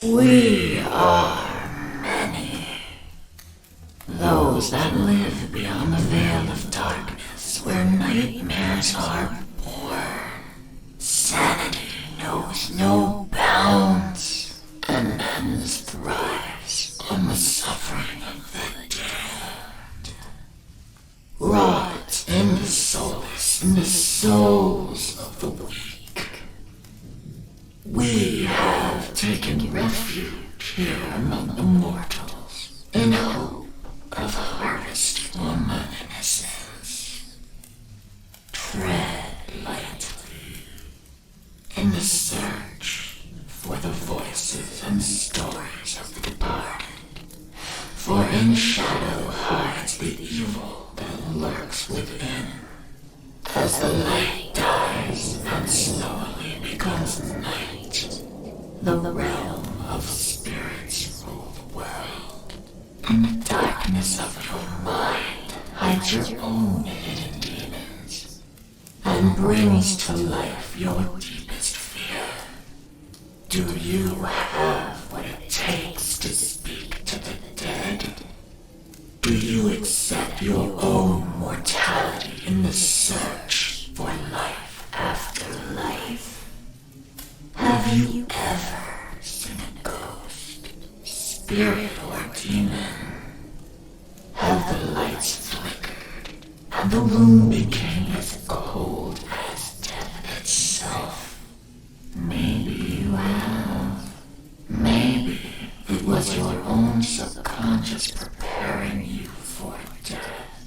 We are many. Those that live beyond the veil of darkness where nightmares are born. Sanity knows no bounds, and men's thrives on the suffering of the dead. Rot in the solace in the souls of the weak. We have taken refuge here among the mortals in hope of harvesting innocence. Tread lightly in the search for the voices and stories of the departed, for in shadow hides the evil that lurks within. As the light dies and slowly becomes night, the realm of spirits rule the world. In the darkness of your mind hides your own hidden demons, and brings to life your deepest fear. Do you have what it takes to speak to the dead? Do you accept your own mortality in the search for life after life? Have you ever seen a ghost, spirit, or demon? Have the lights flickered and the room became as cold as death itself? Maybe you have. Maybe it was your own subconscious preparing you for death.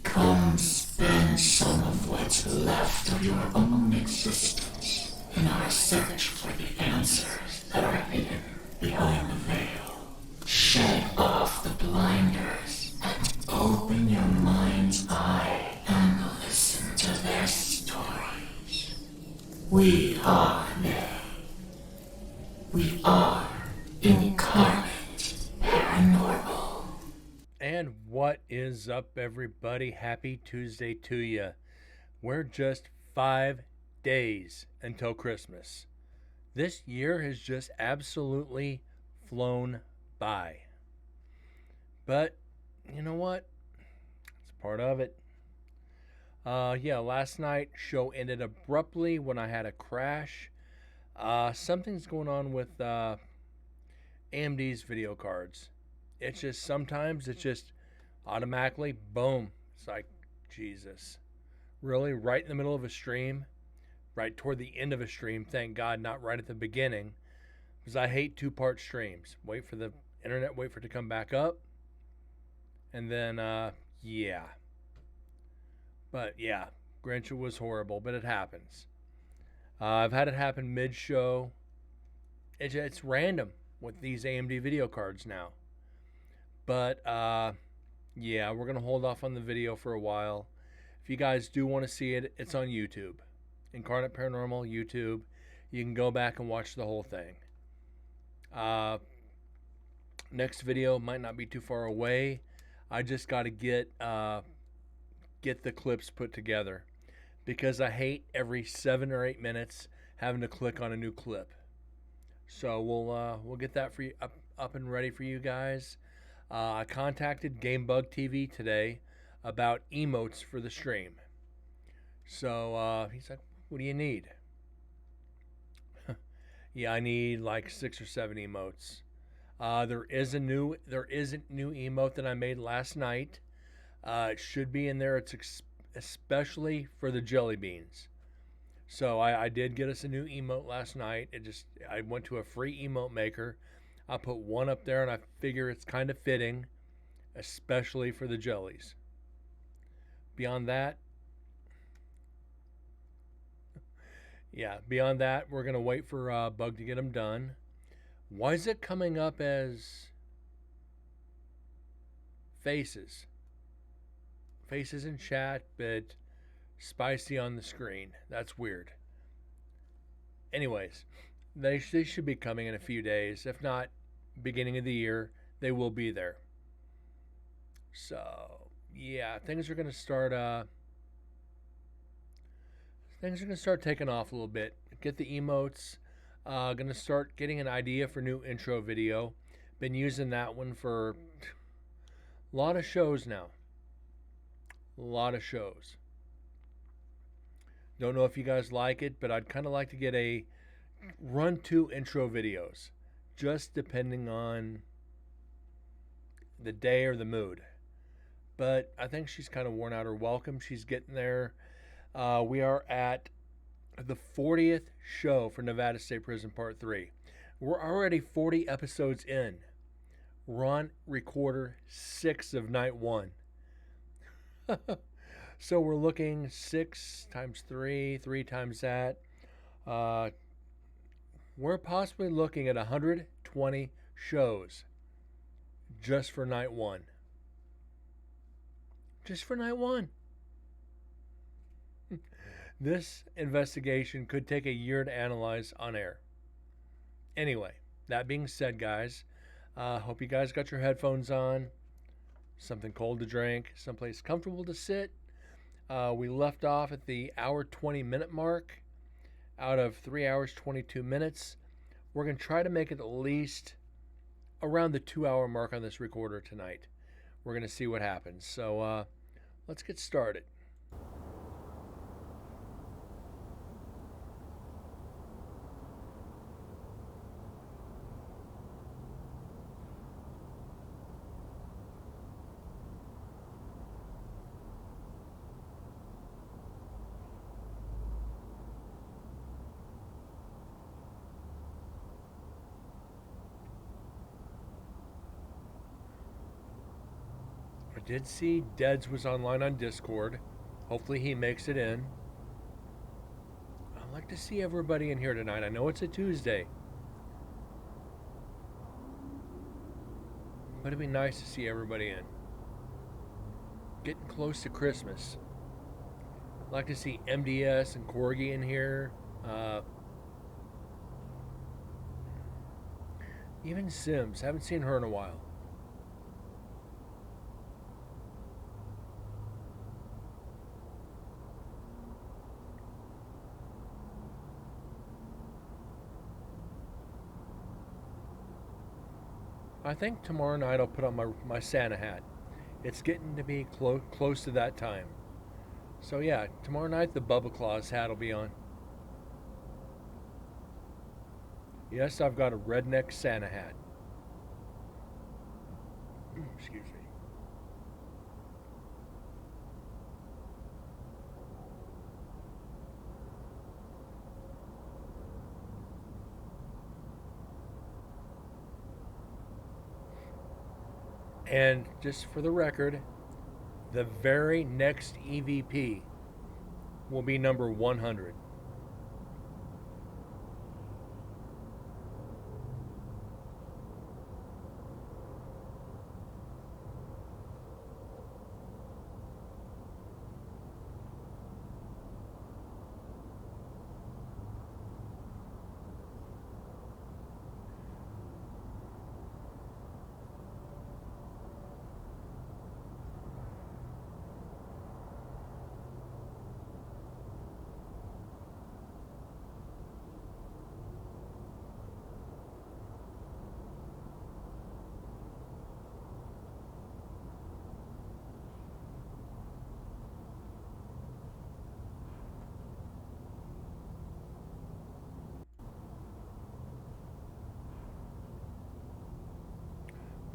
Come spend some of what's left of your own existence in our search for the answers that are hidden behind the veil. Shed off the blinders and open your mind's eye and listen to their stories. We are they. We are incarnate paranormal. And what is up, everybody? Happy Tuesday to you. We're just 5 days until Christmas. This year has just absolutely flown by. But you know what? It's part of it. Last night show ended abruptly when I had a crash. Something's going on with AMD's video cards. It's just sometimes it's just automatically boom. It's like, Jesus. Really? Right in the middle of a stream? Right toward the end of a stream, thank God, not right at the beginning. Because I hate 2-part streams. Wait for the internet, wait for it to come back up. And then, yeah. But yeah, Grinch was horrible, but it happens. I've had it happen mid-show. It's random with these AMD video cards now. But, yeah, we're going to hold off on the video for a while. If you guys do want to see it, it's on YouTube. Incarnate Paranormal, YouTube. You can go back and watch the whole thing. Next video might not be too far away. I just got to get the clips put together. Because I hate every 7 or 8 minutes having to click on a new clip. So we'll get that for you up and ready for you guys. I contacted GameBug TV today about emotes for the stream. So he's like, "What do you need?" Yeah, I need like 6 or 7 emotes. There is a new emote that I made last night. It should be in there. It's especially for the jelly beans. So I did get us a new emote last night. I went to a free emote maker. I put one up there and I figure it's kind of fitting, especially for the jellies. Beyond that, we're going to wait for Bug to get them done. Why is it coming up as faces? Faces in chat, but spicy on the screen. That's weird. Anyways, they should be coming in a few days. If not, beginning of the year, they will be there. So, yeah, things are going to start taking off a little bit. Get the emotes. Gonna start getting an idea for new intro video. Been using that one for a lot of shows now. A lot of shows. Don't know if you guys like it, but I'd kind of like to get a run 2 intro videos, just depending on the day or the mood. But I think she's kind of worn out her welcome. She's getting there. We are at the 40th show for Nevada State Prison Part 3. We're already 40 episodes in. We're on recorder 6 of night 1. So we're looking 6 times 3, 3 times that. We're possibly looking at 120 shows just for night 1. Just for night 1. This investigation could take a year to analyze on air. Anyway, that being said, guys, hope you guys got your headphones on, something cold to drink, someplace comfortable to sit. We left off at the hour 20-minute mark out of 3 hours 22 minutes. We're going to try to make it at least around the 2-hour mark on this recorder tonight. We're going to see what happens. So let's get started. I did see Deds was online on Discord. Hopefully he makes it in. I'd like to see everybody in here tonight. I know it's a Tuesday, but it'd be nice to see everybody in. Getting close to Christmas. I'd like to see MDS and Corgi in here. Even Sims. Haven't seen her in a while. I think tomorrow night I'll put on my Santa hat. It's getting to be close to that time. So yeah, tomorrow night the Bubba Claus hat will be on. Yes, I've got a redneck Santa hat. Excuse me. And just for the record, the very next EVP will be number 100.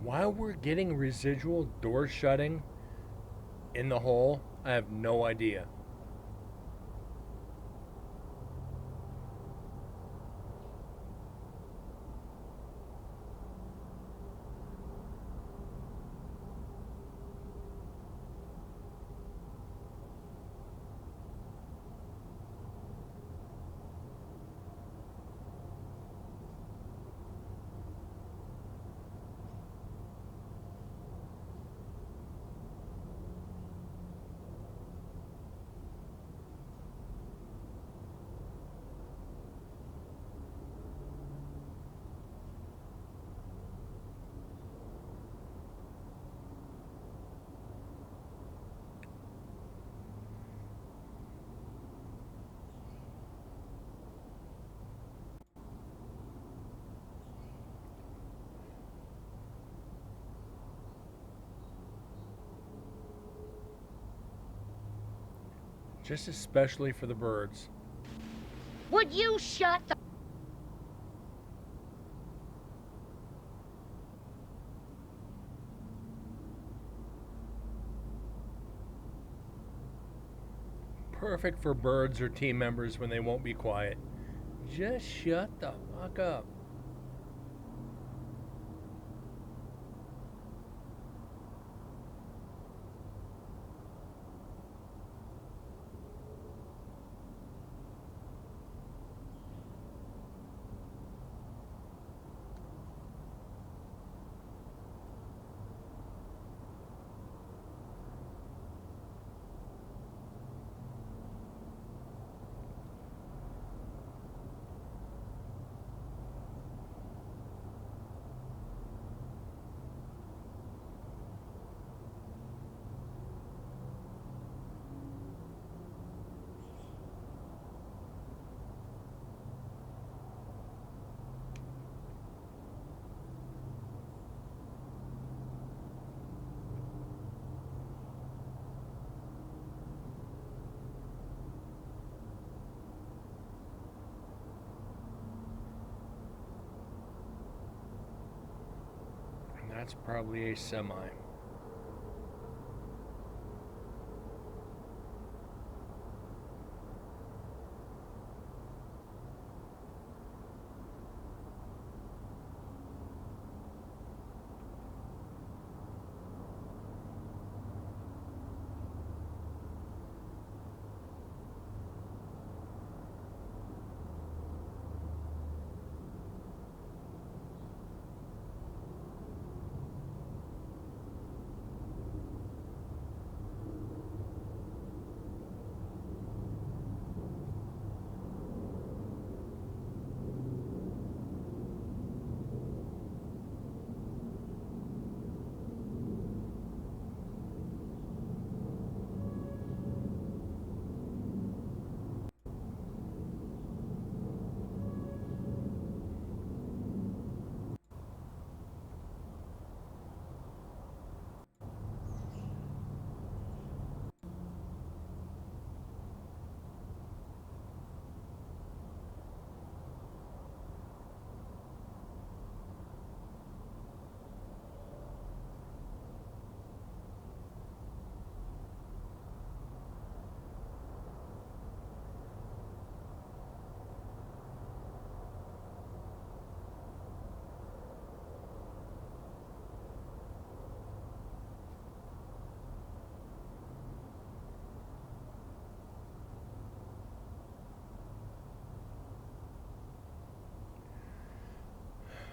While we're getting residual door shutting in the hole, I have no idea. just especially for the birds. Would you shut the... Perfect for birds or team members when they won't be quiet. Just shut the fuck up. And that's probably a semi.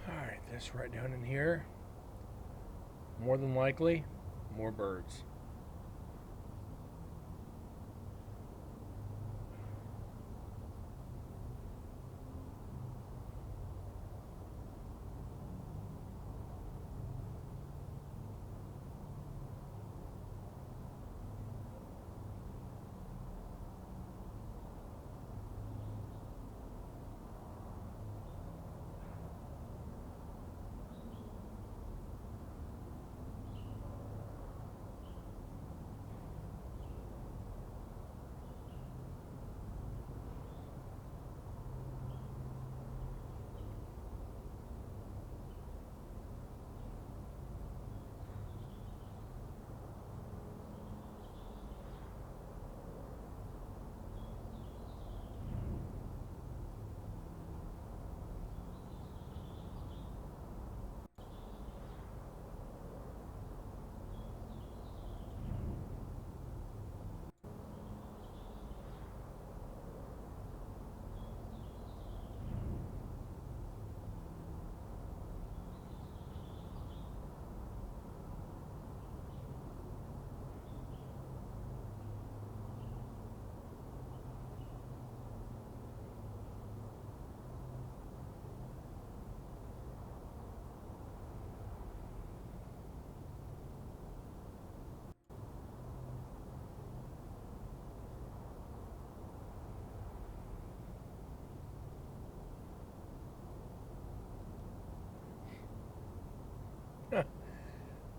Alright, this right down in here. More than likely, more birds.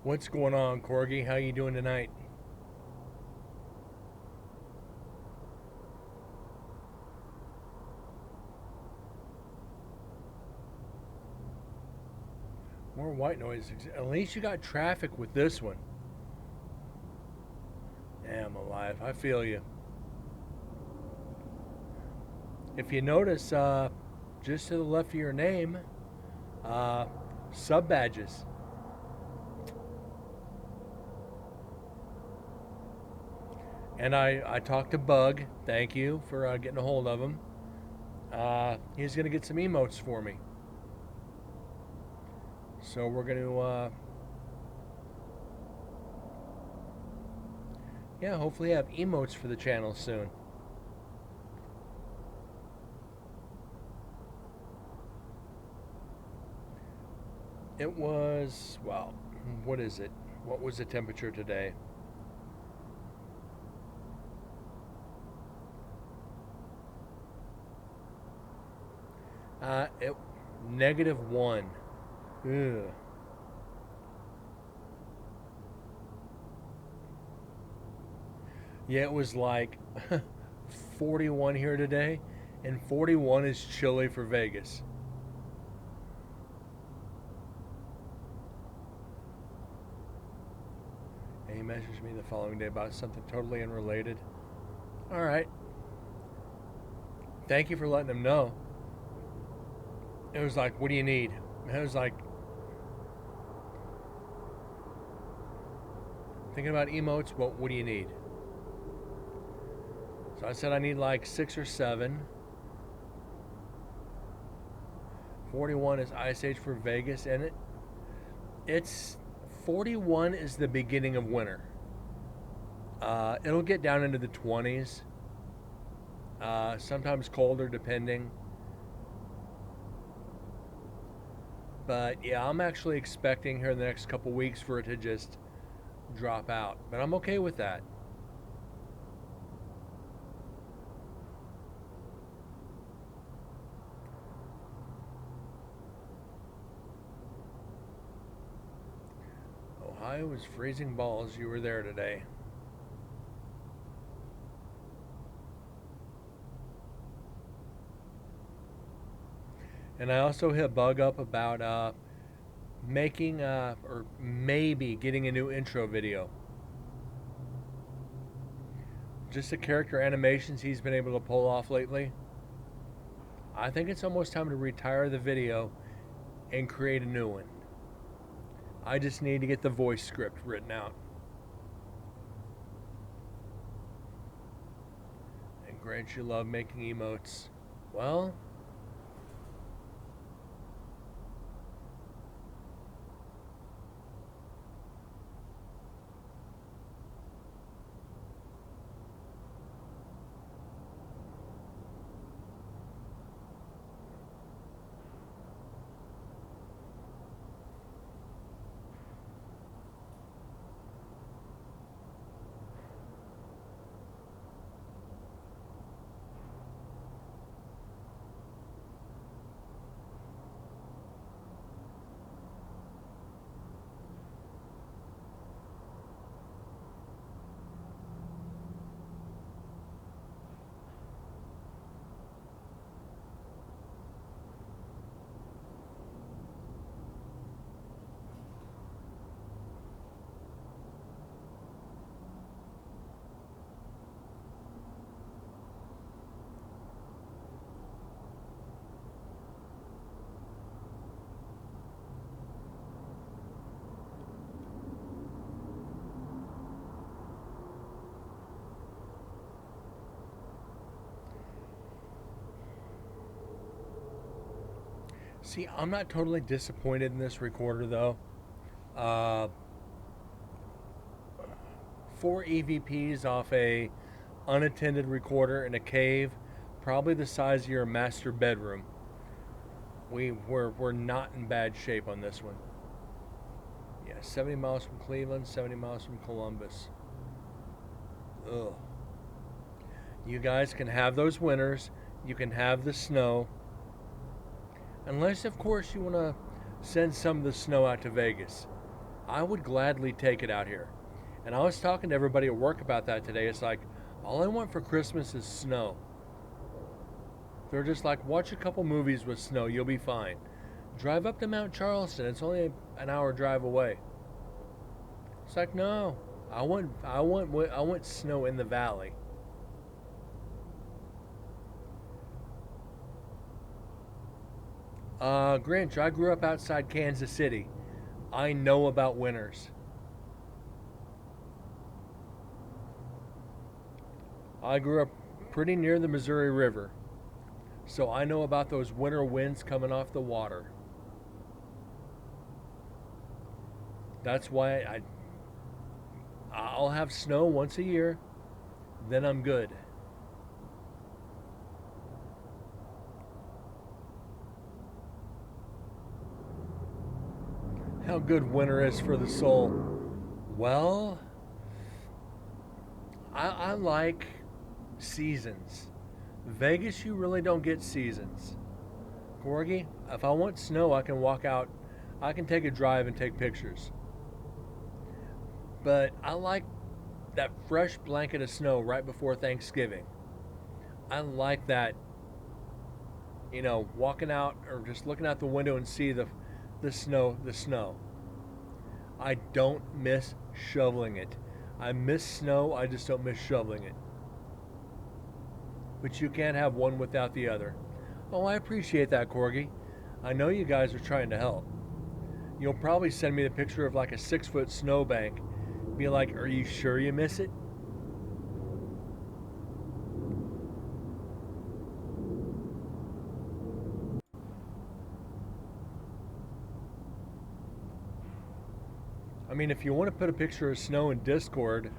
What's going on, Corgi? How you doing tonight? More white noise. At least you got traffic with this one. Damn alive. I feel you. If you notice, just to the left of your name, sub badges. And I talked to Bug. Thank you for getting a hold of him. He's going to get some emotes for me. So we're going to, hopefully have emotes for the channel soon. It was, well, what is it? What was the temperature today? -1. Ugh. Yeah, it was like 41 here today, and 41 is chilly for Vegas. And he messaged me the following day about something totally unrelated. All right. Thank you for letting him know. It was like, what do you need? And I was like, thinking about emotes, but what do you need? So I said I need like 6 or 7. 41 is Ice Age for Vegas, and it's 41 is the beginning of winter. It'll get down into the 20s. Sometimes colder depending. But yeah, I'm actually expecting here in the next couple weeks for it to just drop out. But I'm okay with that. Ohio was freezing balls. You were there today. And I also hit Bug up about making or maybe getting a new intro video. Just the character animations he's been able to pull off lately. I think it's almost time to retire the video and create a new one. I just need to get the voice script written out. And Grant, you love making emotes. Well, see, I'm not totally disappointed in this recorder though. 4 EVPs off a unattended recorder in a cave, probably the size of your master bedroom. We're not in bad shape on this one. Yeah, 70 miles from Cleveland, 70 miles from Columbus. Ugh. You guys can have those winters. You can have the snow. Unless, of course, you want to send some of the snow out to Vegas. I would gladly take it out here. And I was talking to everybody at work about that today. It's like, all I want for Christmas is snow. They're just like, watch a couple movies with snow. You'll be fine. drive up to Mount Charleston. It's only an hour drive away. It's like, no, I want snow in the valley. Grinch, I grew up outside Kansas City. I know about winters. I grew up pretty near the Missouri River, so I know about those winter winds coming off the water. That's why I'll have snow once a year, then I'm good. How good winter is for the soul. Well, I like seasons. Vegas, you really don't get seasons. Corgi, if I want snow, I can walk out. I can take a drive and take pictures. But I like that fresh blanket of snow right before Thanksgiving. I like that, walking out or just looking out the window and see the snow. I don't miss shoveling it. I miss snow, I just don't miss shoveling it. But you can't have one without the other. Oh, I appreciate that, Corgi. I know you guys are trying to help. You'll probably send me the picture of like a 6-foot snowbank. Be like, are you sure you miss it? I mean, if you want to put a picture of snow in Discord,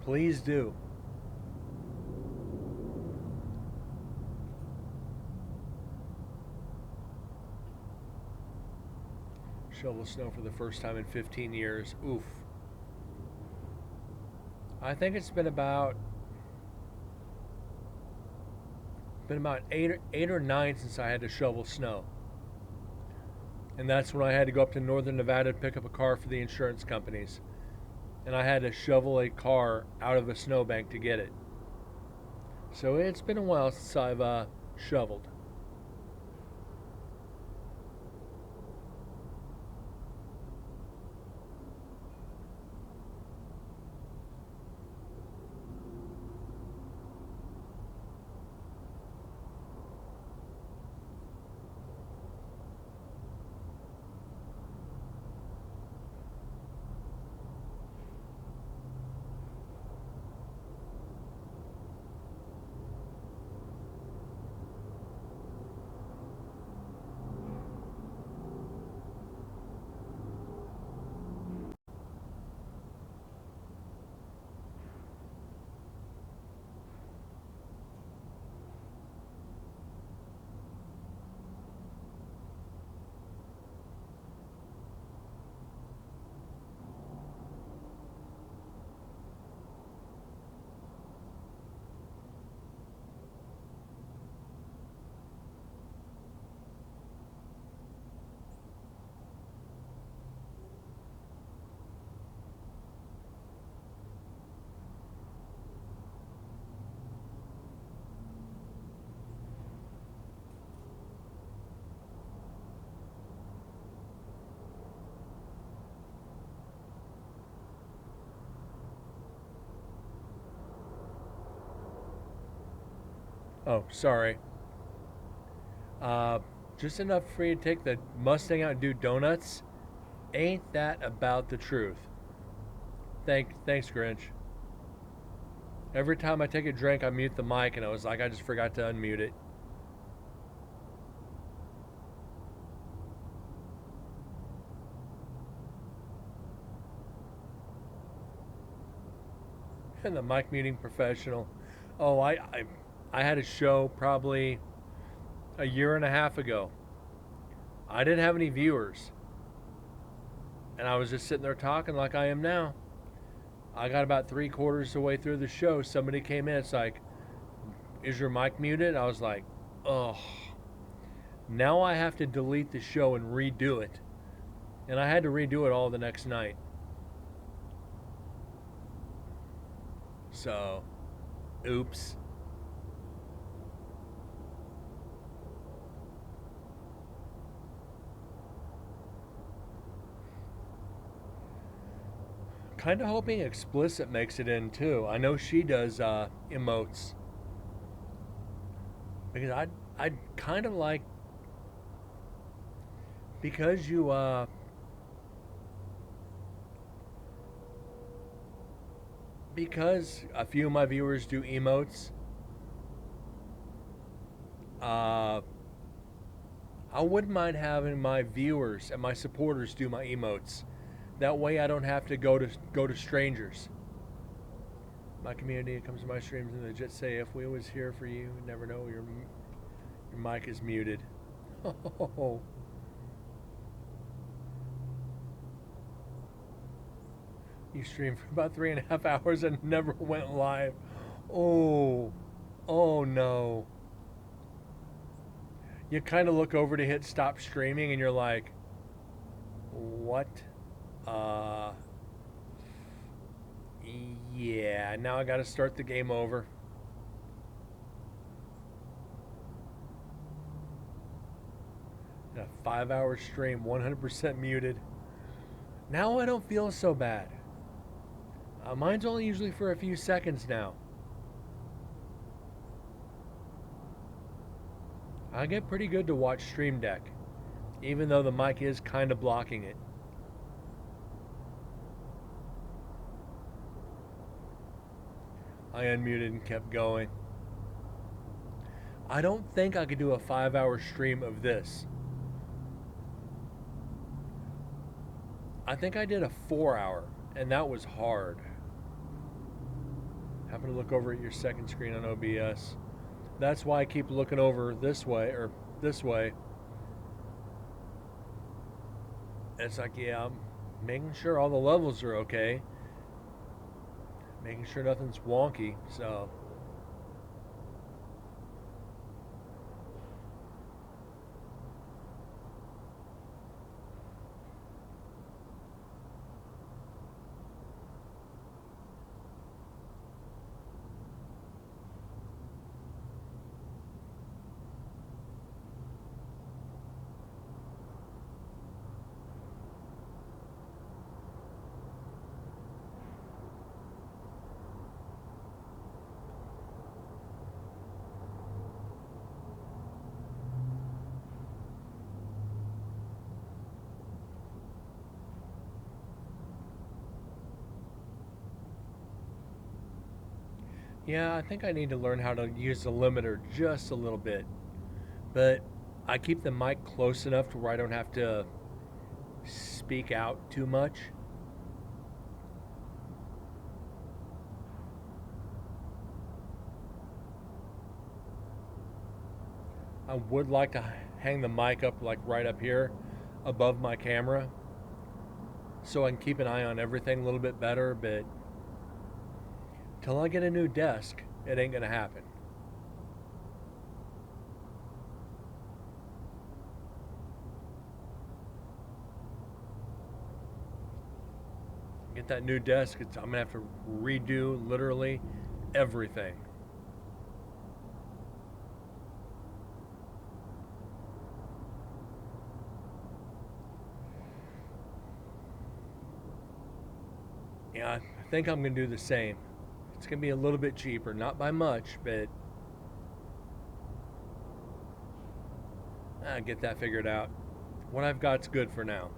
please do. Shovel snow for the first time in 15 years. Oof. I think it's been about eight or nine since I had to shovel snow. And that's when I had to go up to northern Nevada to pick up a car for the insurance companies. And I had to shovel a car out of a snowbank to get it. So it's been a while since I've shoveled. Oh, sorry. Just enough for you to take the Mustang out and do donuts. Ain't that about the truth? Thanks, Grinch. Every time I take a drink, I mute the mic, and I was like, I just forgot to unmute it. And the mic muting professional. Oh, I had a show probably a year and a half ago. I didn't have any viewers. And I was just sitting there talking like I am now. I got about 3/4 of the way through the show. Somebody came in. It's like, is your mic muted? I was like, oh. Now I have to delete the show and redo it. And I had to redo it all the next night. So, oops. kind of hoping Explicit makes it in too. I know she does emotes. Because I'd kind of like, because because a few of my viewers do emotes, I wouldn't mind having my viewers and my supporters do my emotes. That way I don't have to go to strangers. My community comes to my streams and they just say, if we was here for you, you never know, your mic is muted. Oh. You streamed for about 3.5 hours and never went live. Oh no. You kind of look over to hit stop streaming and you're like, what? Yeah, now I gotta start the game over. A 5-hour stream, 100% muted. Now I don't feel so bad. Mine's only usually for a few seconds now. I get pretty good to watch Stream Deck, even though the mic is kind of blocking it. I unmuted and kept going. I don't think I could do a 5-hour stream of this. I think I did a 4-hour, and that was hard. Happen to look over at your second screen on OBS. That's why I keep looking over this way, or this way. It's like, yeah, I'm making sure all the levels are okay. Making sure nothing's wonky, so. Yeah, I think I need to learn how to use the limiter just a little bit. But I keep the mic close enough to where I don't have to speak out too much. I would like to hang the mic up like right up here above my camera so I can keep an eye on everything a little bit better, but till I get a new desk, it ain't gonna happen. Get that new desk, I'm gonna have to redo literally everything. Yeah, I think I'm gonna do the same. It's gonna be a little bit cheaper, not by much, but I'll get that figured out. What I've got's good for now.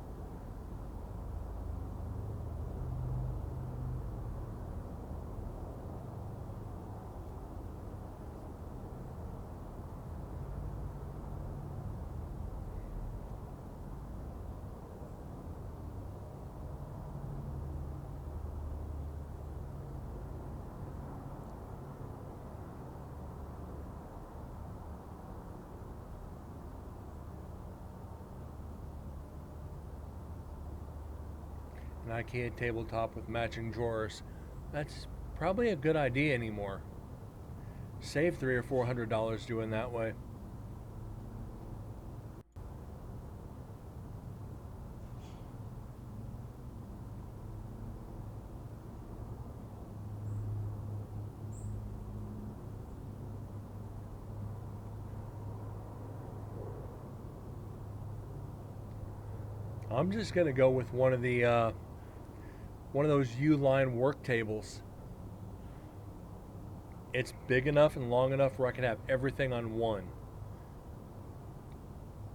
An IKEA tabletop with matching drawers. That's probably a good idea anymore. Save $300 or $400 doing that way. I'm just gonna go with one of the one of those U-line work tables. It's big enough and long enough where I can have everything on one.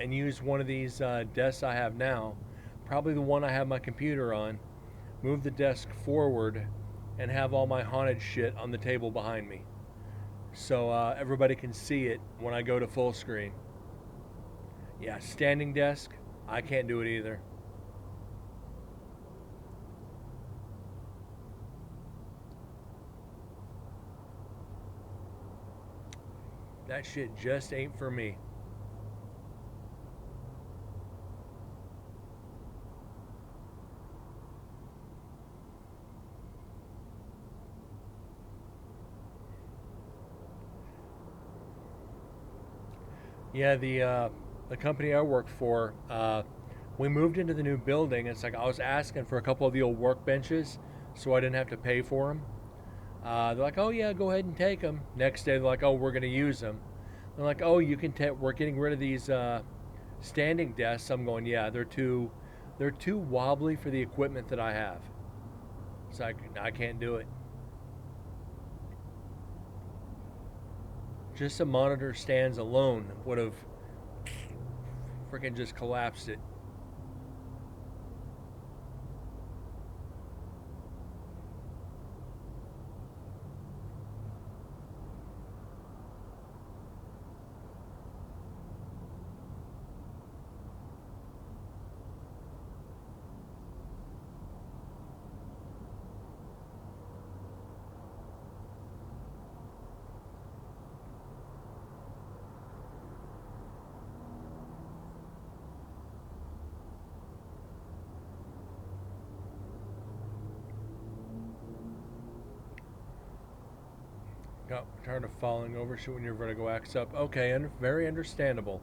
And use one of these desks I have now, probably the one I have my computer on, move the desk forward, and have all my haunted shit on the table behind me. So everybody can see it when I go to full screen. Yeah, standing desk, I can't do it either. That shit just ain't for me. Yeah, the company I work for, we moved into the new building. It's like I was asking for a couple of the old workbenches, so I didn't have to pay for them. They're like, "Oh yeah, go ahead and take them." Next day, they're like, "Oh, we're gonna use them." They're like, "Oh, you can take. We're getting rid of these standing desks." I'm going, "Yeah, they're too wobbly for the equipment that I have. So I can't do it." Just the monitor stands alone would have freaking just collapsed it. Got tired of falling over shit when your vertigo acts up. Okay, very understandable.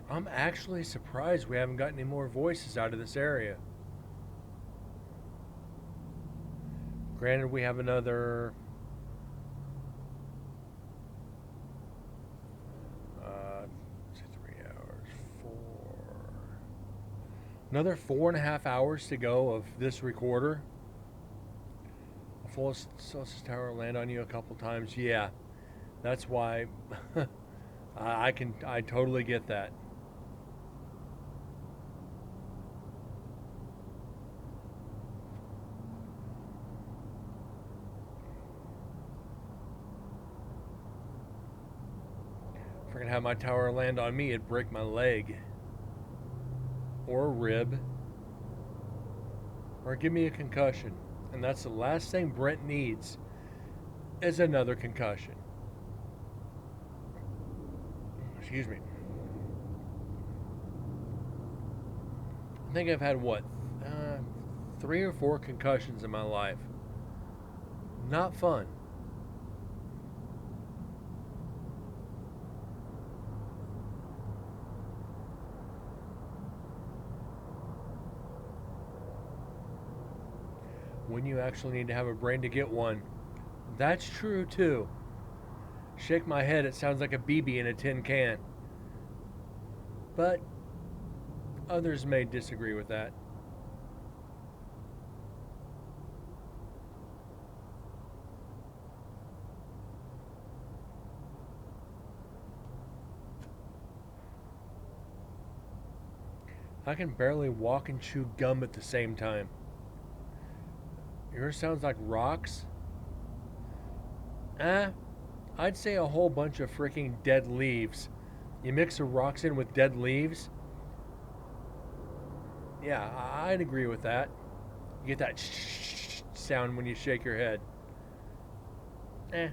I'm actually surprised we haven't got any more voices out of this area. Granted, we have another 3 hours, another 4.5 hours to go of this recorder. A full Celsius tower land on you a couple times. Yeah, that's why I totally get that. If I could have my tower land on me, it'd break my leg. Or a rib. Or give me a concussion. And that's the last thing Brent needs is another concussion. Excuse me. I think I've had, 3 or 4 concussions in my life. Not fun. When you actually need to have a brain to get one. That's true too. Shake my head, it sounds like a BB in a tin can. But others may disagree with that. I can barely walk and chew gum at the same time. Yours sounds like rocks? I'd say a whole bunch of freaking dead leaves. You mix the rocks in with dead leaves? Yeah, I'd agree with that. You get that sound when you shake your head. Eh.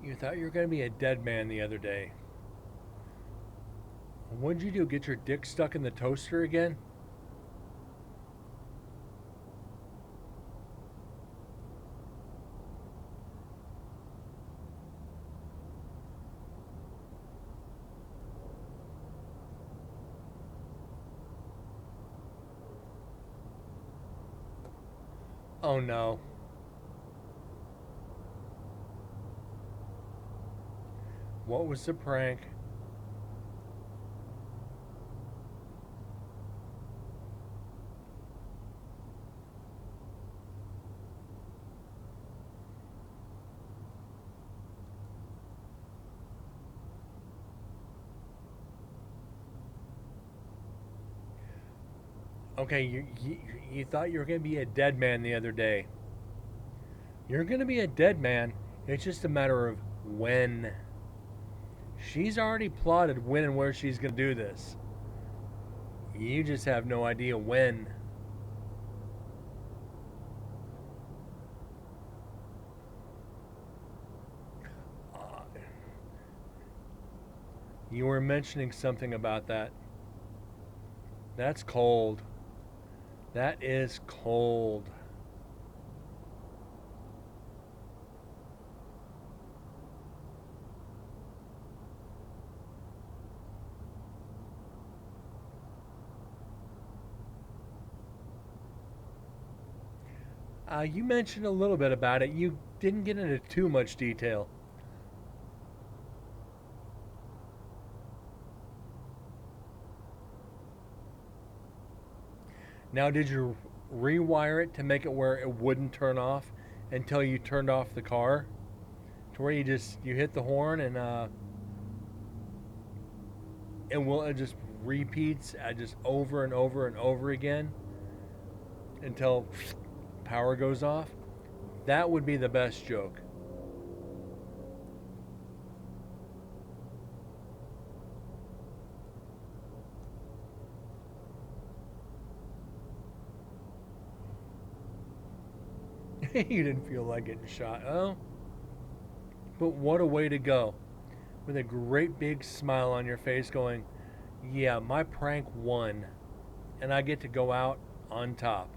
You thought you were going to be a dead man the other day. What'd you do? Get your dick stuck in the toaster again? Oh no. What was the prank? Okay, you thought you were going to be a dead man the other day. You're going to be a dead man. It's just a matter of when. She's already plotted when and where she's going to do this. You just have no idea when. Uh, you were mentioning something about that. That's cold. That is cold. You mentioned a little bit about it. You didn't get into too much detail. Now, did you rewire it to make it where it wouldn't turn off until you turned off the car? To where you hit the horn and it just repeats just over and over and over again until power goes off? That would be the best joke. You didn't feel like getting shot. Oh, but what a way to go. With a great big smile on your face going, yeah, my prank won. And I get to go out on top.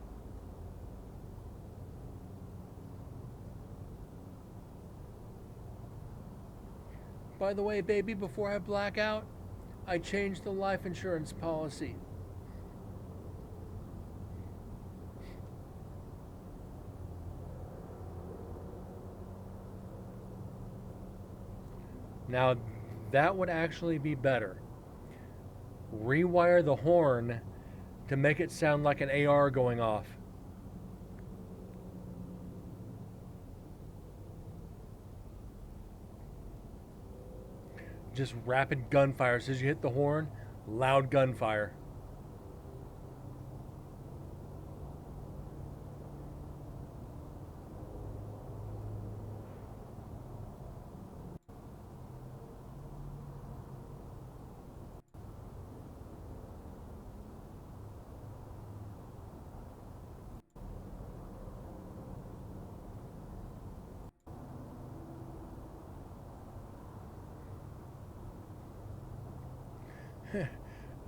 By the way, baby, before I black out, I changed the life insurance policy. Now, that would actually be better. Rewire the horn to make it sound like an AR going off. Just rapid gunfire. As soon as you hit the horn, loud gunfire.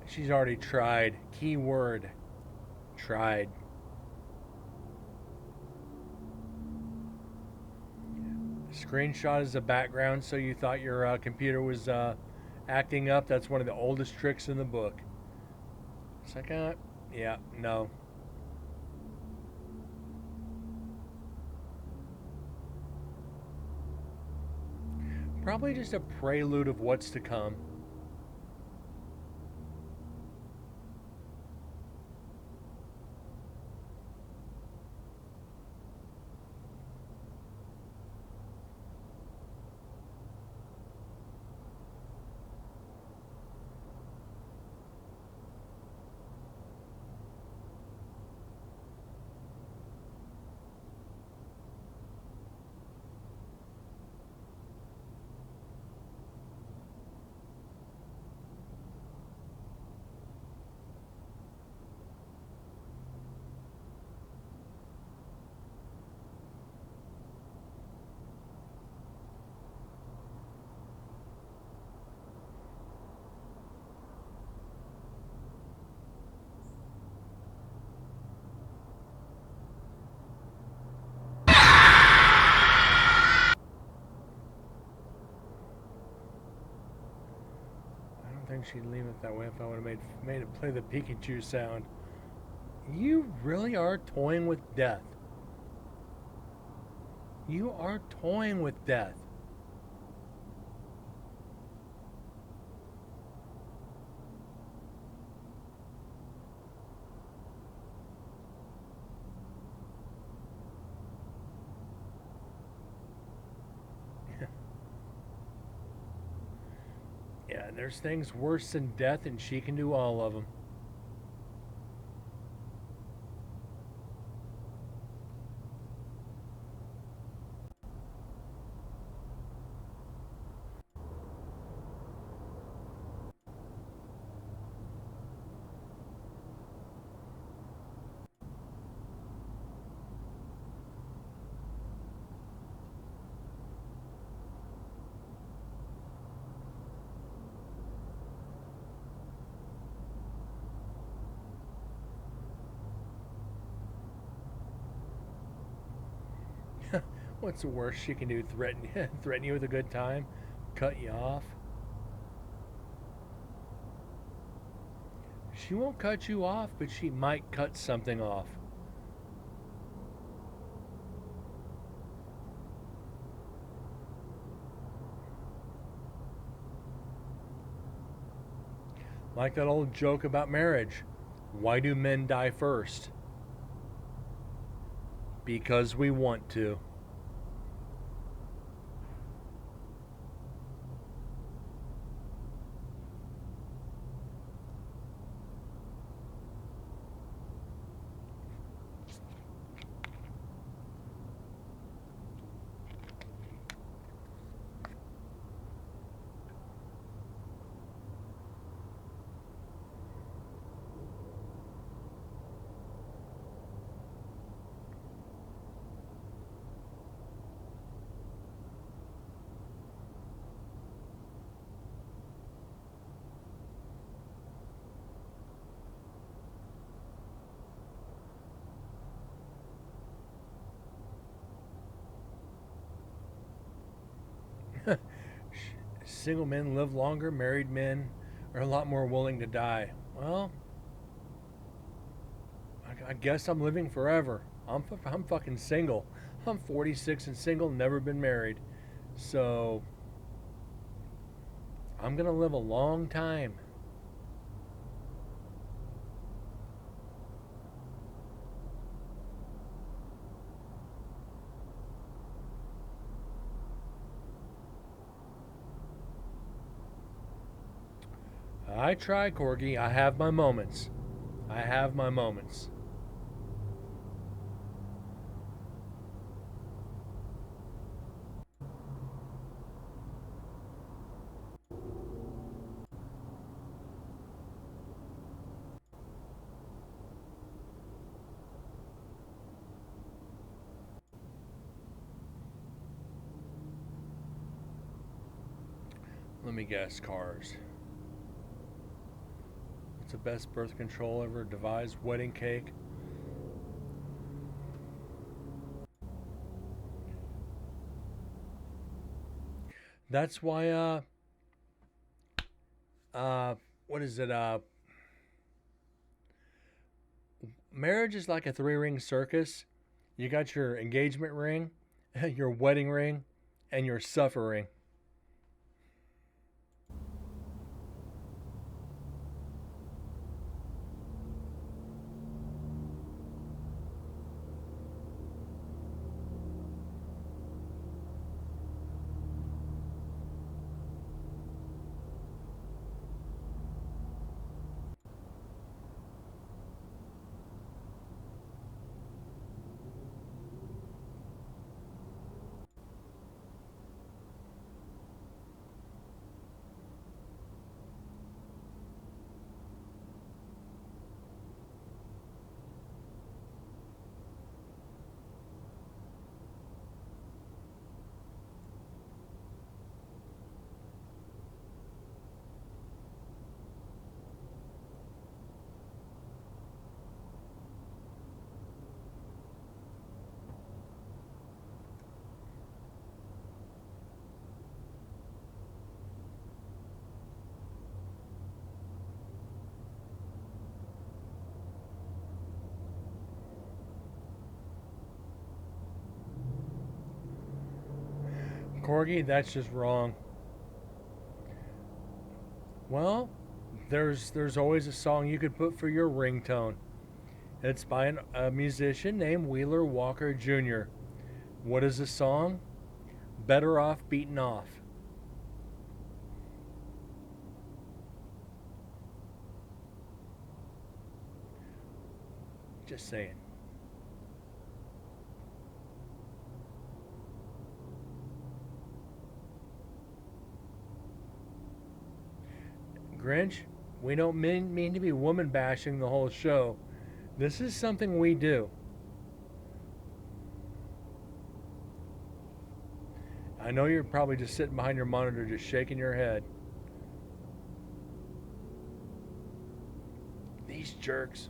She's already tried. Keyword. Tried. Screenshot as a background so you thought your computer was acting up. That's one of the oldest tricks in the book. It's like, yeah, no. Probably just a prelude of what's to come. think she'd leave it that way if I would have made it play the Pikachu sound. You really are toying with death. You are toying with death. Yeah, there's things worse than death, and she can do all of them. What's the worst she can do? Threaten you with a good time? Cut you off? She won't cut you off, but she might cut something off. Like that old joke about marriage. Why do men die first? Because we want to. Single men live longer, married men are a lot more willing to die. Well, I guess I'm living forever. I'm fucking single. I'm 46 and single, never been married. So, I'm gonna live a long time. I try, Corgi. I have my moments. I have my moments. Let me guess, cars. What's the best birth control ever devised? Wedding cake. That's why, what is it? Marriage is like a three-ring circus. You got your engagement ring, your wedding ring, and your suffering. Corgi, that's just wrong. Well, there's always a song you could put for your ringtone. It's by a musician named Wheeler Walker Jr. What is the song? Better Off Beaten Off. Just saying. Grinch, we don't mean to be woman bashing the whole show. This is something we do. I know you're probably just sitting behind your monitor just shaking your head. These jerks.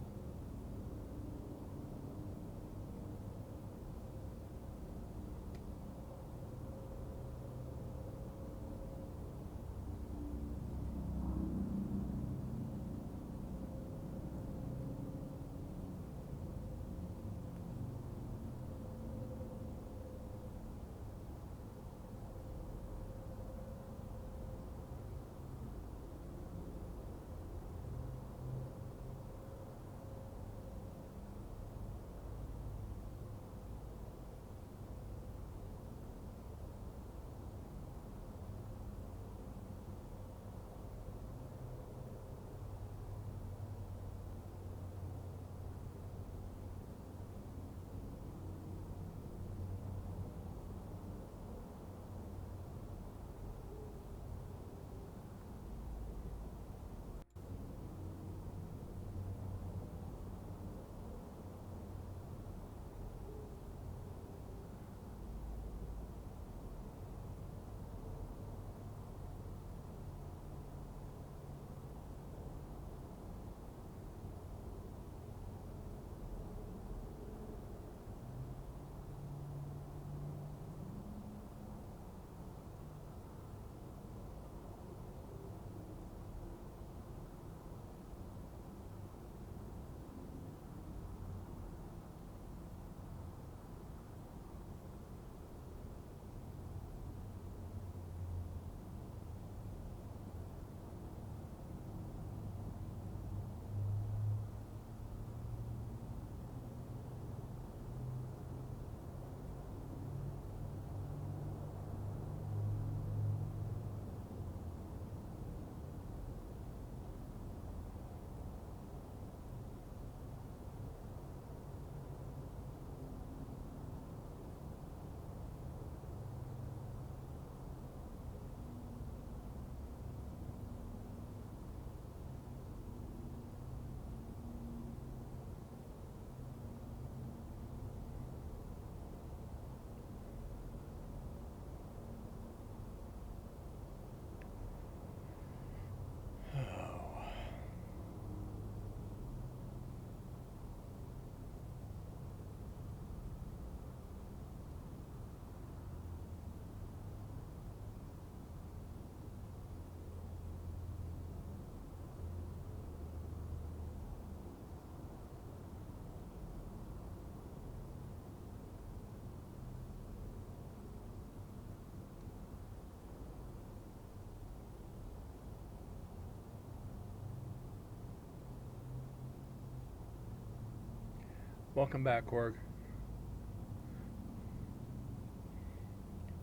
Welcome back, Korg.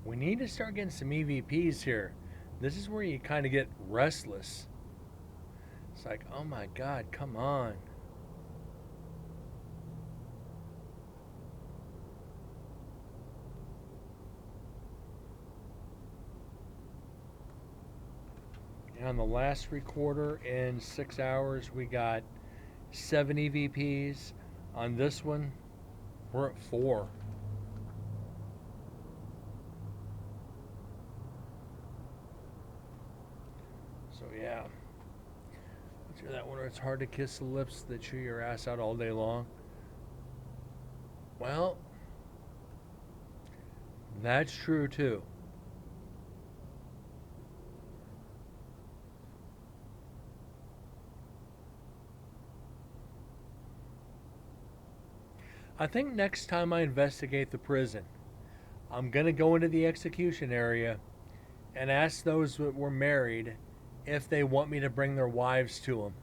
We need to start getting some EVPs here. This is where you kind of get restless. It's like, oh my God, come on. And on the last recorder in 6 hours, we got 7 EVPs. On this one, we're at 4. So yeah, let's hear that one. It's hard to kiss the lips that chew your ass out all day long. Well, that's true too. I think next time I investigate the prison, I'm going to go into the execution area and ask those that were married if they want me to bring their wives to them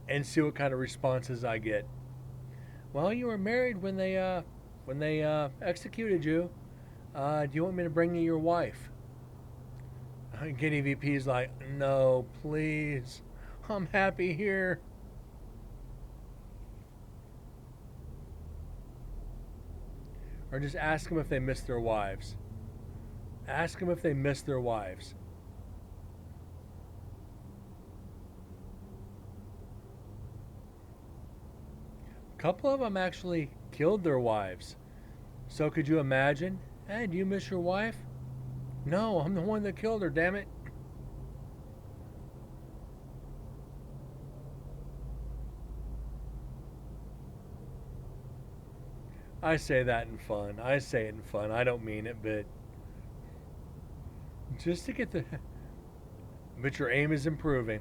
and see what kind of responses I get. Well, you were married when they executed you. Do you want me to bring you your wife? Guinea VP's like, no, please. I'm happy here. Or just ask them if they miss their wives. Ask them if they miss their wives. A couple of them actually killed their wives. So could you imagine? Hey, do you miss your wife? No, I'm the one that killed her, damn it. I say that in fun. I say it in fun. I don't mean it, but just to get the. But your aim is improving.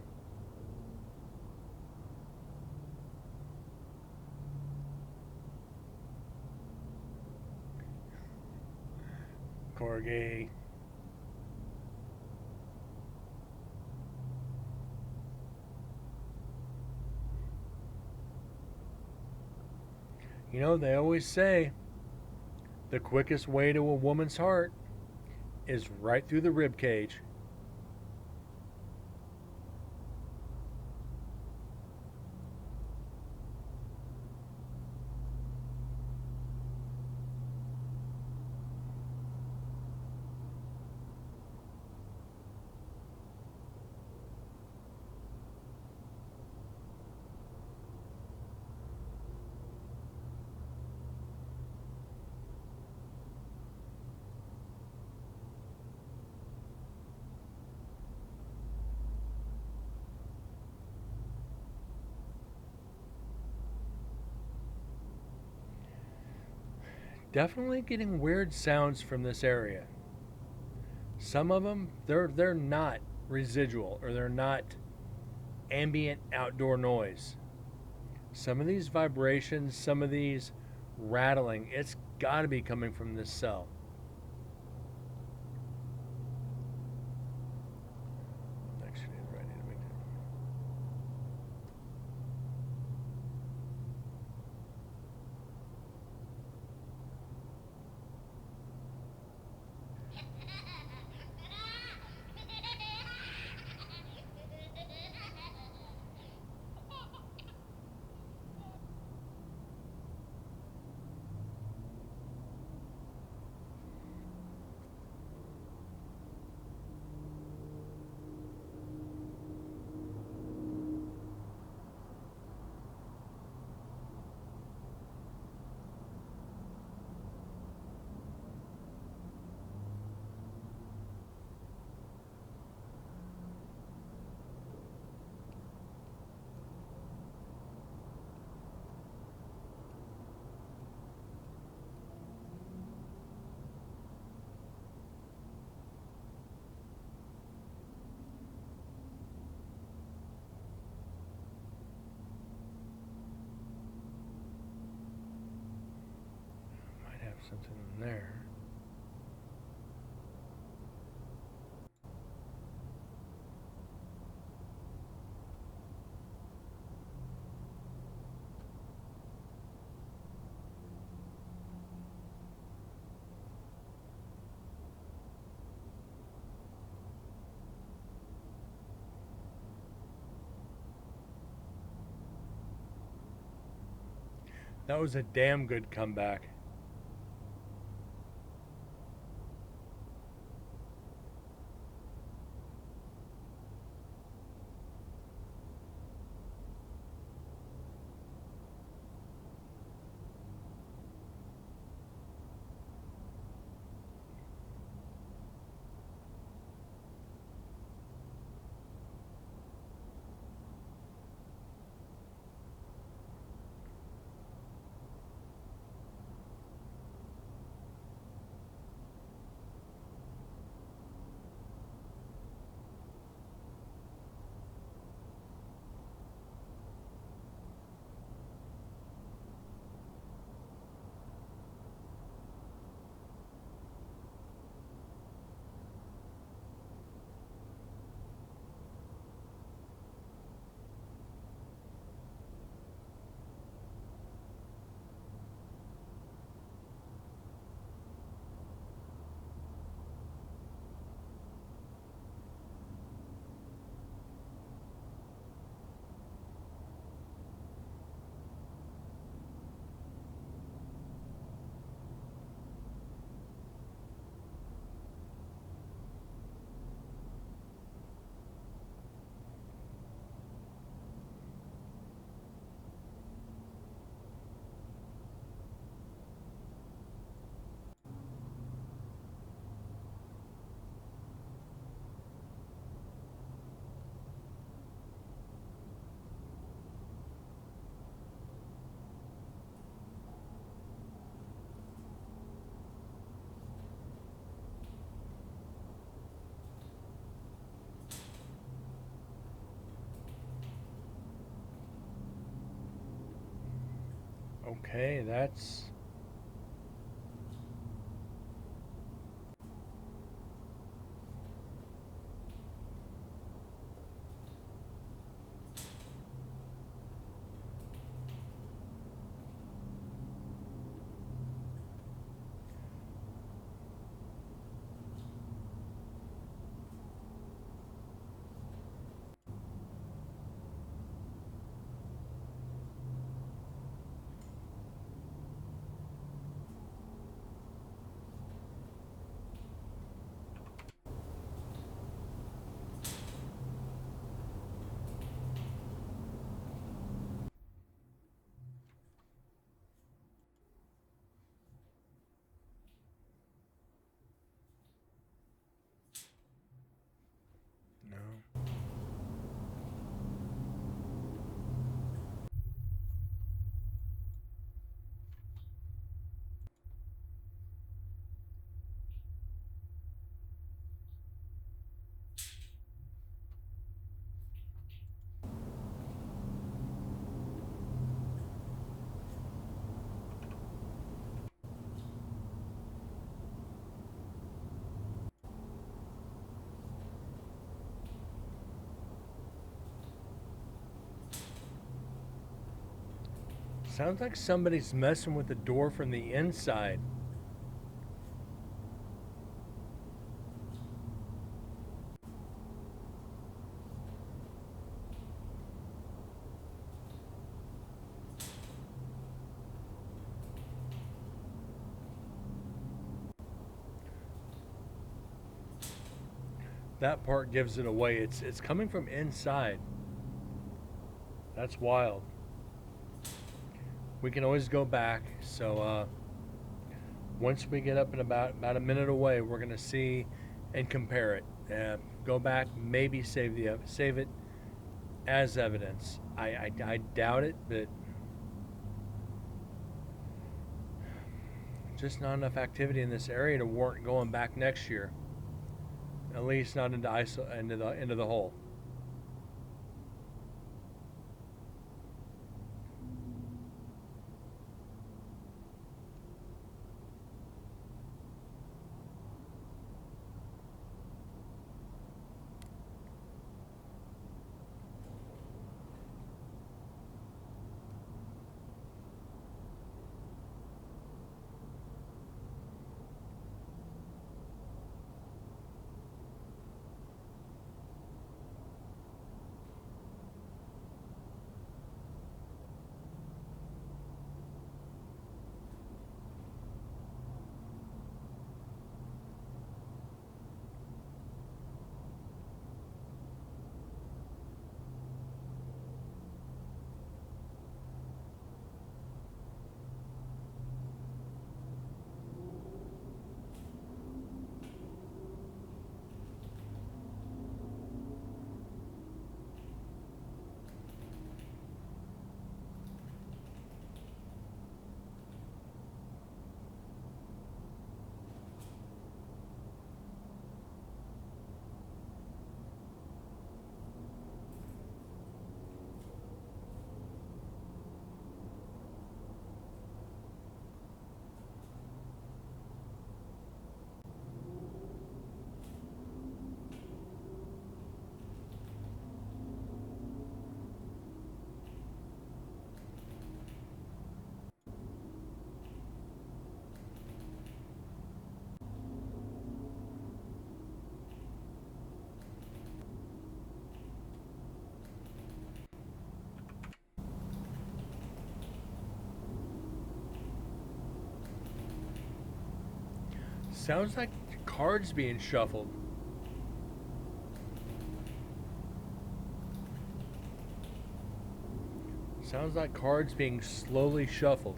Corgi. You know, they always say the quickest way to a woman's heart is right through the rib cage. Definitely getting weird sounds from this area. Some of them, they're not residual or they're not ambient outdoor noise. Some of these vibrations, some of these rattling, it's got to be coming from this cell. Something in there. That was a damn good comeback. Okay, that's... No. Sounds like somebody's messing with the door from the inside. That part gives it away. It's coming from inside. That's wild. We can always go back. So once we get up in about a minute away, we're gonna see and compare it. Go back, maybe save it as evidence. I doubt it, but just not enough activity in this area to warrant going back next year. At least not into the hole. Sounds like cards being shuffled. Sounds like cards being slowly shuffled.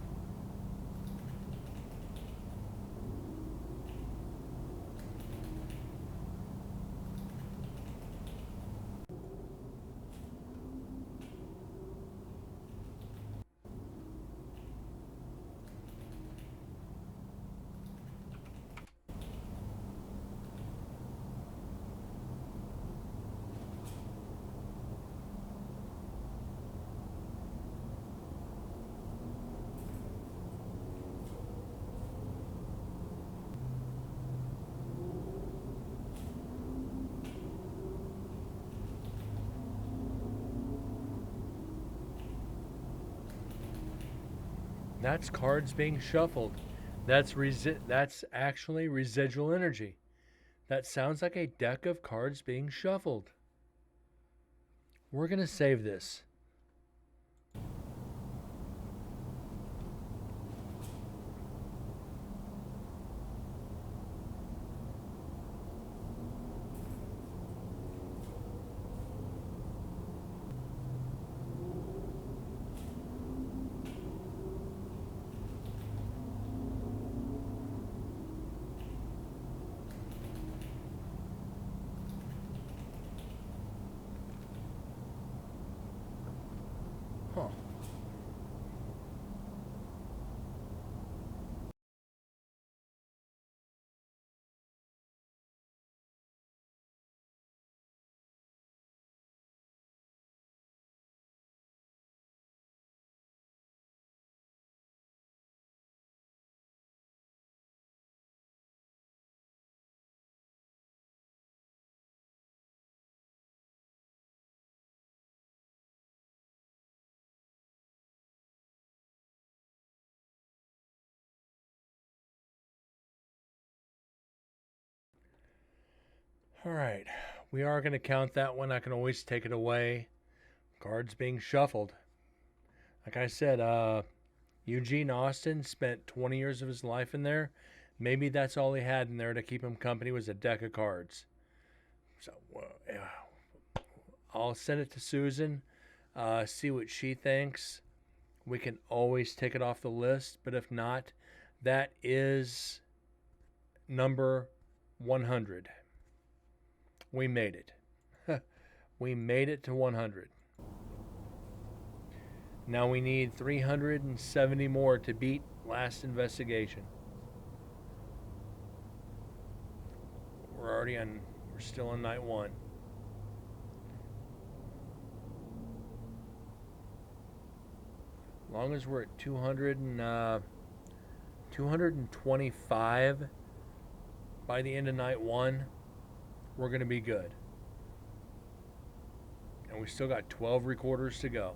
That's cards being shuffled. That's actually residual energy. That sounds like a deck of cards being shuffled. We're going to save this. Huh. All right. We are going to count that one. I can always take it away. Cards being shuffled. Like I said, Eugene Austin spent 20 years of his life in there. Maybe that's all he had in there to keep him company was a deck of cards. So I'll send it to Susan, see what she thinks. We can always take it off the list, but if not, that is number 100. We made it. We made it to 100. Now we need 370 more to beat last investigation. We're still on night 1. As long as we're at 225 by the end of night 1, we're going to be good. And we still got 12 recorders to go.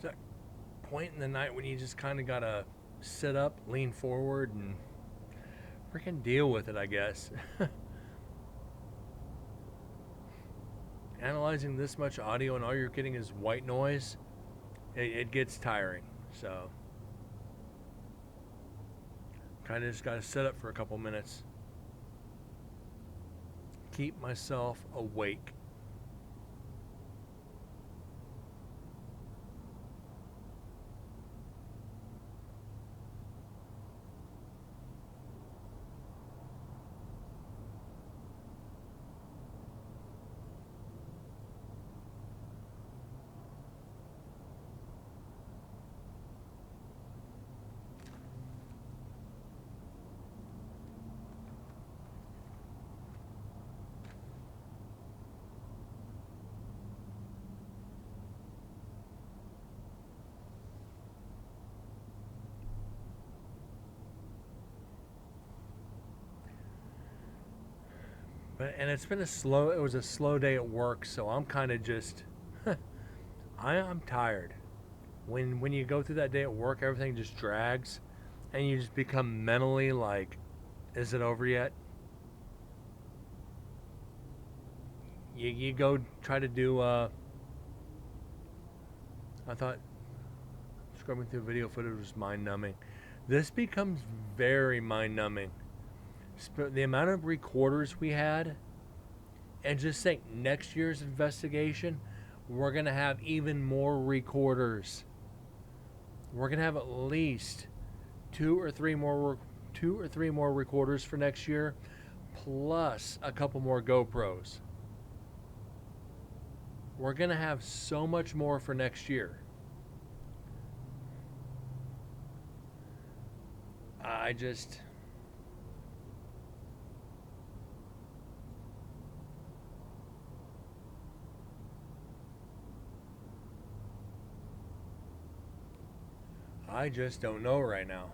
that point in the night when you just kind of gotta sit up, lean forward, and freaking deal with it, I guess. Analyzing this much audio and all you're getting is white noise, it gets tiring. So, kind of just gotta sit up for a couple minutes, keep myself awake. And it's been it was a slow day at work, so I'm kind of just, I'm tired. When you go through that day at work, everything just drags, and you just become mentally like, is it over yet? You go try to do, I thought scrubbing through video footage was mind-numbing. This becomes very mind-numbing. The amount of recorders we had, and just think next year's investigation, we're going to have even more recorders. We're going to have at least two or three more recorders for next year, plus a couple more GoPros. We're going to have so much more for next year. I just don't know right now.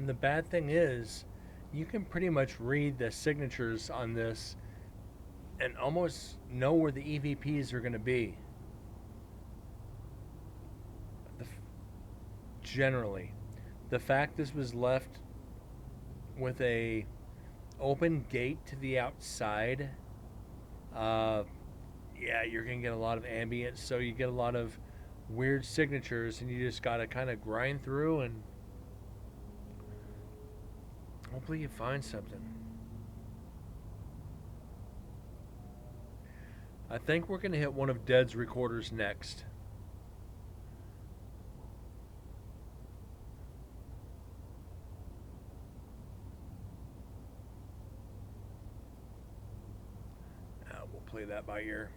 the bad thing is, you can pretty much read the signatures on this and almost know where the EVPs are going to be. Generally, the fact this was left with a open gate to the outside, yeah, you're going to get a lot of ambience, so you get a lot of weird signatures, and you just got to kind of grind through and hopefully you find something. I think we're going to hit one of Dead's recorders next. We'll play that by ear.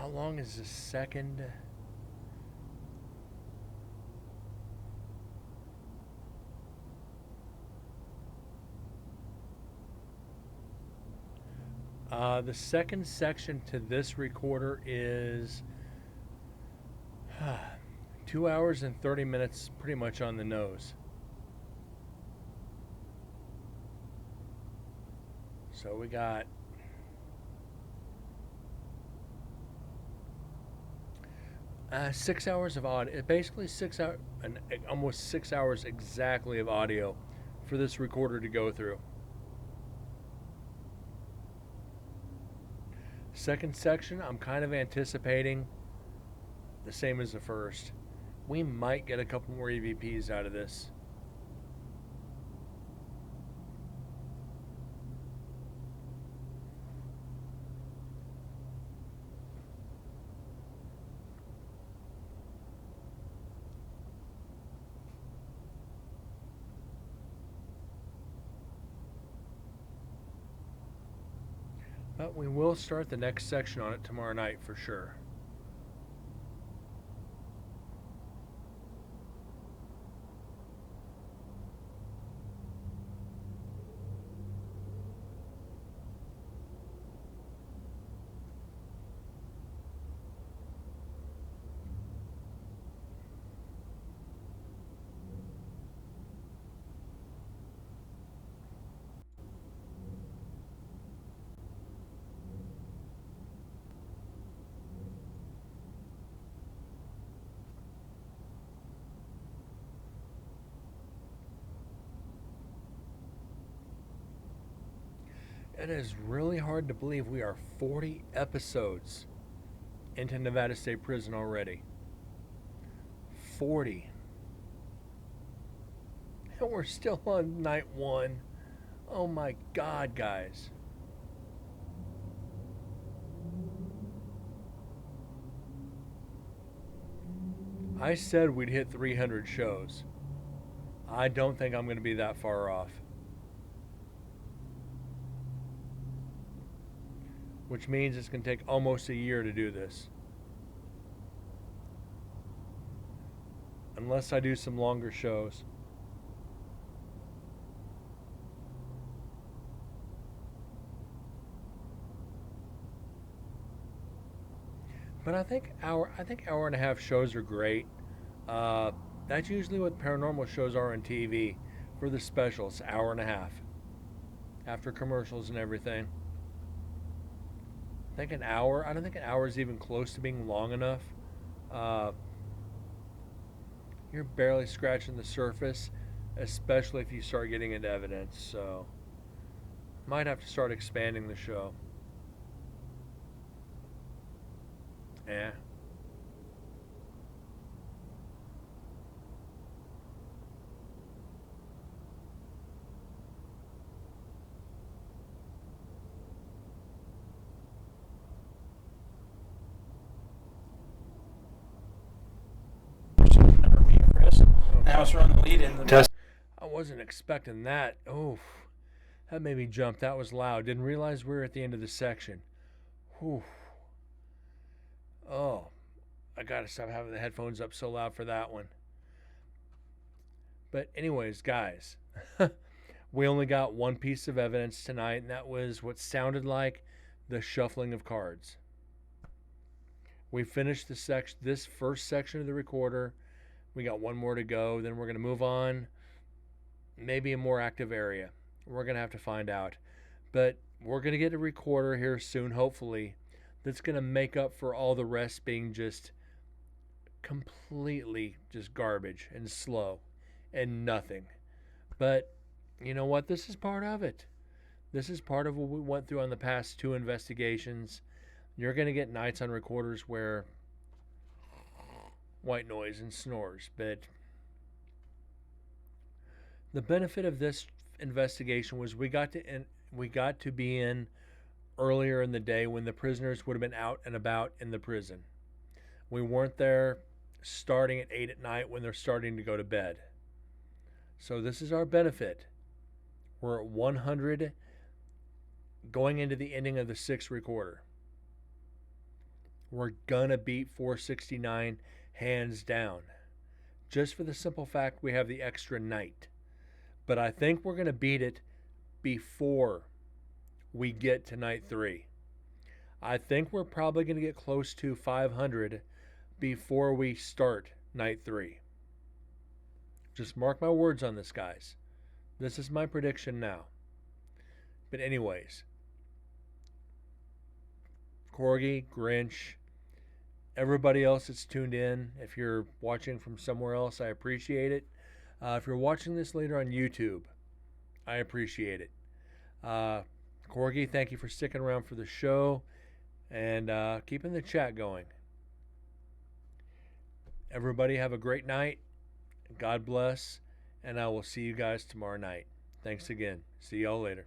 How long is the second? The second section to this recorder is 2 hours and 30 minutes, pretty much on the nose. So we got uh, 6 hours of audio, basically 6 hours, almost 6 hours exactly of audio for this recorder to go through. Second section, I'm kind of anticipating the same as the first. We might get a couple more EVPs out of this. But we will start the next section on it tomorrow night for sure. It is really hard to believe we are 40 episodes into Nevada State Prison already. 40. And we're still on night 1. Oh my God, guys. I said we'd hit 300 shows. I don't think I'm going to be that far off. Which means it's going to take almost a year to do this. Unless I do some longer shows. But I think hour and a half shows are great. That's usually what paranormal shows are on TV for the specials, hour and a half after commercials and everything. I think an hour. I don't think an hour is even close to being long enough. Uh, you're barely scratching the surface, especially if you start getting into evidence. So, might have to start expanding the show. Yeah. Number for you, Chris. Now it's run the lead in the test. I wasn't expecting that. Oh, that made me jump. That was loud. Didn't realize we were at the end of the section. Whew. Oh, I gotta stop having the headphones up so loud for that one. But anyways, guys, we only got one piece of evidence tonight, and that was what sounded like the shuffling of cards. We finished this first section of the recorder. We got one more to go. Then we're gonna move on. Maybe a more active area. We're gonna have to find out. But we're gonna get a recorder here soon, hopefully, that's gonna make up for all the rest being just completely just garbage and slow and nothing. But you know what? This is part of it. This is part of what we went through on the past two investigations. You're going to get nights on recorders where white noise and snores, but the benefit of this investigation was we got to be in earlier in the day when the prisoners would have been out and about in the prison. We weren't there starting at 8 at night when they're starting to go to bed. So this is our benefit. We're at 100 going into the ending of the 6th recorder. We're gonna beat 469 hands down. Just for the simple fact we have the extra night. But I think we're gonna beat it before we get to night 3. I think we're probably gonna get close to 500 before we start night 3. Just mark my words on this, guys. This is my prediction now. But anyways, Corgi, Grinch, everybody else that's tuned in, if you're watching from somewhere else, I appreciate it. If you're watching this later on YouTube, I appreciate it. Corgi, thank you for sticking around for the show and keeping the chat going. Everybody have a great night. God bless, and I will see you guys tomorrow night. Thanks again. See y'all later.